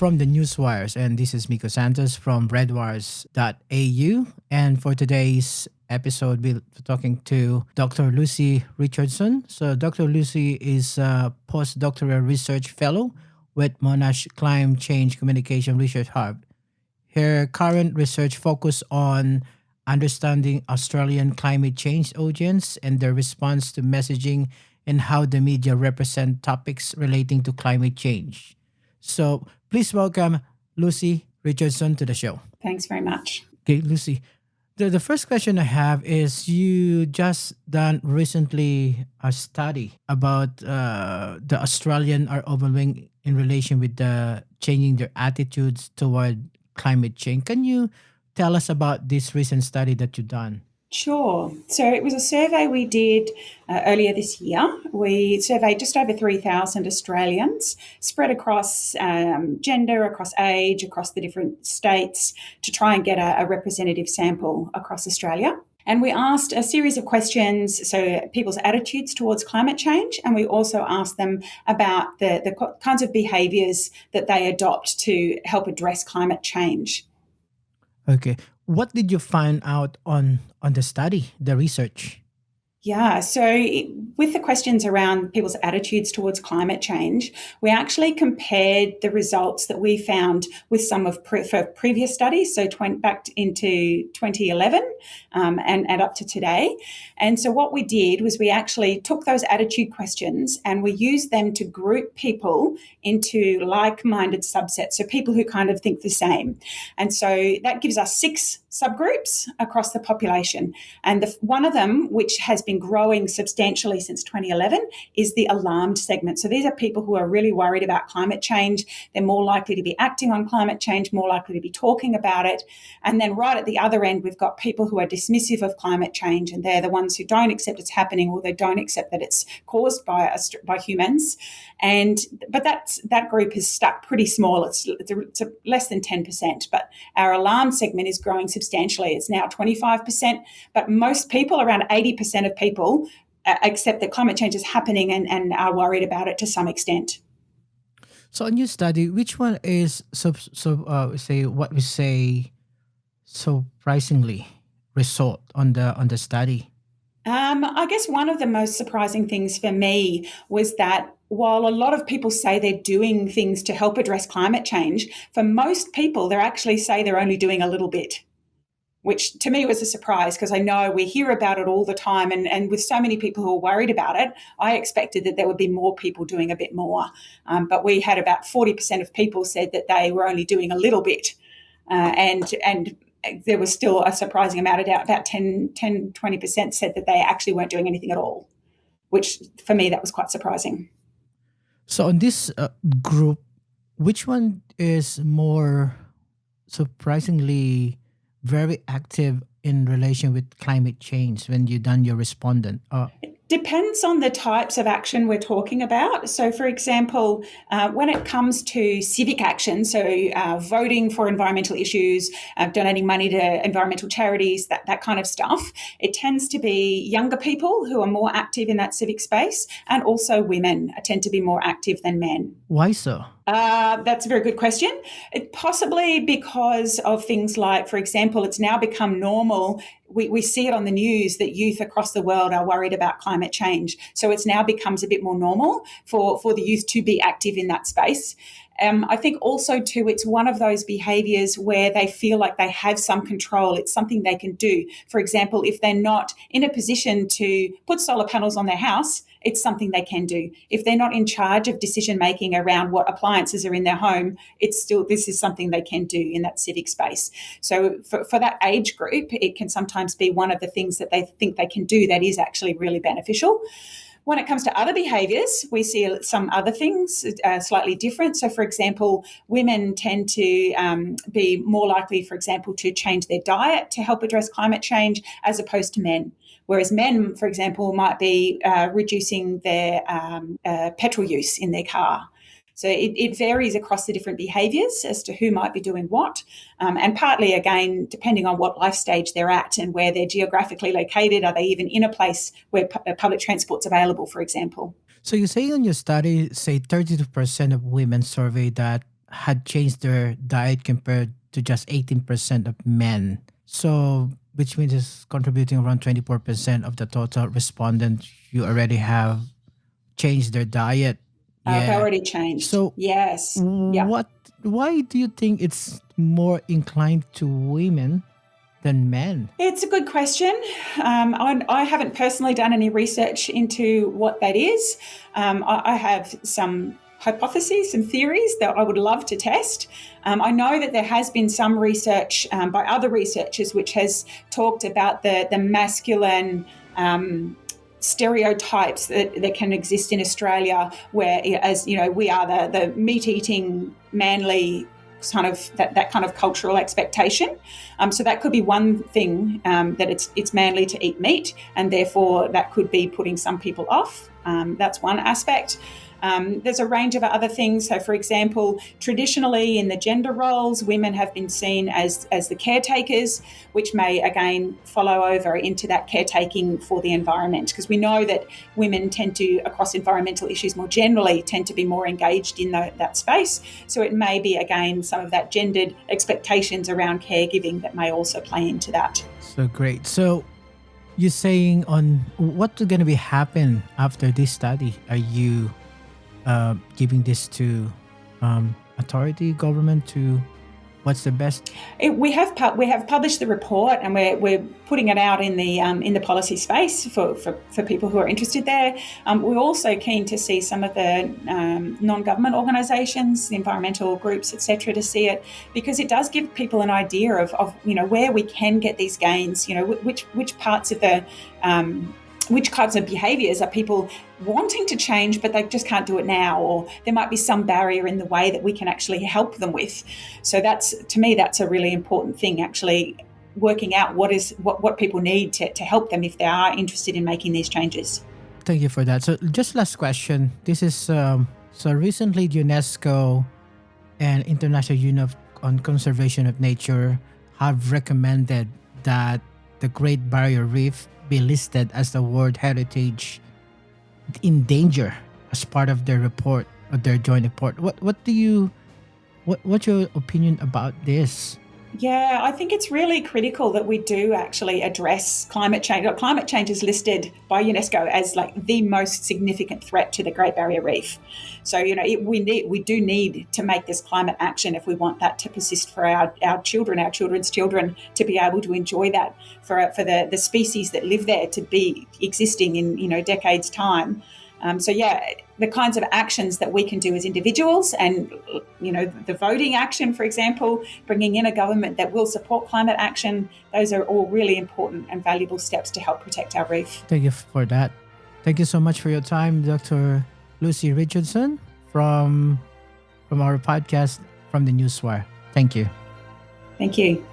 from the Newswires, and this is Miko Santos from RedWires.au. And for today's episode, we're talking to Dr. Lucy Richardson. So, Dr. Lucy is a postdoctoral research fellow with Monash Climate Change Communication Research Hub. Her current research focuses on understanding Australian climate change audience and their response to messaging and how the media represent topics relating to climate change. So please welcome Lucy Richardson to the show. Thanks very much. Okay, Lucy. The first question I have is you just done recently a study about the Australian are overwhelming in relation with the changing their attitudes toward climate change. Can you tell us about this recent study that you've done? Sure. So it was a survey we did earlier this year. We surveyed just over 3,000 Australians spread across gender, across age, across the different states to try and get a representative sample across Australia. And we asked a series of questions, so people's attitudes towards climate change, and we also asked them about the kinds of behaviours that they adopt to help address climate change. Okay. What did you find out on the study, the research? Yeah, so with the questions around people's attitudes towards climate change, we actually compared the results that we found with some of previous studies, so back into 2011 and up to today. And so what we did was we actually took those attitude questions and we used them to group people into like-minded subsets, so people who kind of think the same. And so that gives us 6 subgroups across the population. And one of them, which has been growing substantially since 2011, is the alarmed segment. So these are people who are really worried about climate change. They're more likely to be acting on climate change, more likely to be talking about it. And then right at the other end, we've got people who are dismissive of climate change, and they're the ones who don't accept it's happening, or they don't accept that it's caused by humans. But that group is stuck pretty small. It's less than 10%. But our alarmed segment is growing substantially. It's now 25%. But most people, around 80% of people, accept that climate change is happening and are worried about it to some extent. So, in your study, which one is surprisingly result on the study? I guess one of the most surprising things for me was that while a lot of people say they're doing things to help address climate change, for most people, they actually say they're only doing a little bit, which to me was a surprise because I know we hear about it all the time. And with so many people who are worried about it, I expected that there would be more people doing a bit more. But we had about 40% of people said that they were only doing a little bit. And there was still a surprising amount of doubt. About 20% said that they actually weren't doing anything at all, which for me, that was quite surprising. So in this group, which one is more surprisingly very active in relation with climate change when you done your respondent? Depends on the types of action we're talking about. So, for example, when it comes to civic action, so voting for environmental issues, donating money to environmental charities, that kind of stuff, it tends to be younger people who are more active in that civic space, and also women tend to be more active than men. Why so? That's a very good question. Possibly because of things like, for example, it's now become normal. We see it on the news that youth across the world are worried about climate change. So it's now becomes a bit more normal for the youth to be active in that space. I think also too, it's one of those behaviours where they feel like they have some control. It's something they can do. For example, if they're not in a position to put solar panels on their house, it's something they can do. If they're not in charge of decision making around what appliances are in their home, this is something they can do in that civic space. So for that age group, it can sometimes be one of the things that they think they can do that is actually really beneficial. When it comes to other behaviours, we see some other things slightly different. So, for example, women tend to be more likely, for example, to change their diet to help address climate change as opposed to men. Whereas men, for example, might be reducing their petrol use in their car. So it varies across the different behaviours as to who might be doing what, and partly, again, depending on what life stage they're at and where they're geographically located. Are they even in a place where public transport's available, for example? So you say in your study, say 32% of women surveyed that had changed their diet compared to just 18% of men. So, which means it's contributing around 24% of the total respondents you already have changed their diet. Have Yeah. already changed. So, Yes. Yeah. why do you think it's more inclined to women than men? It's a good question. I haven't personally done any research into what that is. I have some hypotheses, some theories that I would love to test. I know that there has been some research by other researchers which has talked about the masculine stereotypes that can exist in Australia, where, as you know, we are the meat-eating, manly kind of that kind of cultural expectation. So that could be one thing, that it's manly to eat meat, and therefore that could be putting some people off. That's one aspect. There's a range of other things. So, for example, traditionally in the gender roles, women have been seen as the caretakers, which may again follow over into that caretaking for the environment, because we know that women tend to, across environmental issues more generally, tend to be more engaged in that space. So it may be again some of that gendered expectations around caregiving that may also play into that. So great. So you're saying on what's going to be happen after this study? Are you giving this to authority, government, to what's the best? We have published the report, and we're putting it out in the policy space for people who are interested there. We're also keen to see some of the non-government organisations, the environmental groups, etc., to see it, because it does give people an idea of where we can get these gains. Which parts of the which types of behaviours are people wanting to change, but they just can't do it now, or there might be some barrier in the way that we can actually help them with. So to me, that's a really important thing, actually working out what people need to help them if they are interested in making these changes. Thank you for that. So just last question. This is, so recently UNESCO and International Union on Conservation of Nature have recommended that the Great Barrier Reef be listed as the World Heritage in danger as part of their report, or their joint report. What's your opinion about this? Yeah, I think it's really critical that we do actually address climate change. Climate change is listed by UNESCO as like the most significant threat to the Great Barrier Reef. So, we do need to make this climate action if we want that to persist for our children, our children's children, to be able to enjoy that, for the species that live there to be existing in decades' time. The kinds of actions that we can do as individuals, and the voting action, for example, bringing in a government that will support climate action, those are all really important and valuable steps to help protect our reef. Thank you for that. Thank you so much for your time, Dr. Lucy Richardson from our podcast, from the Newswire. Thank you. Thank you.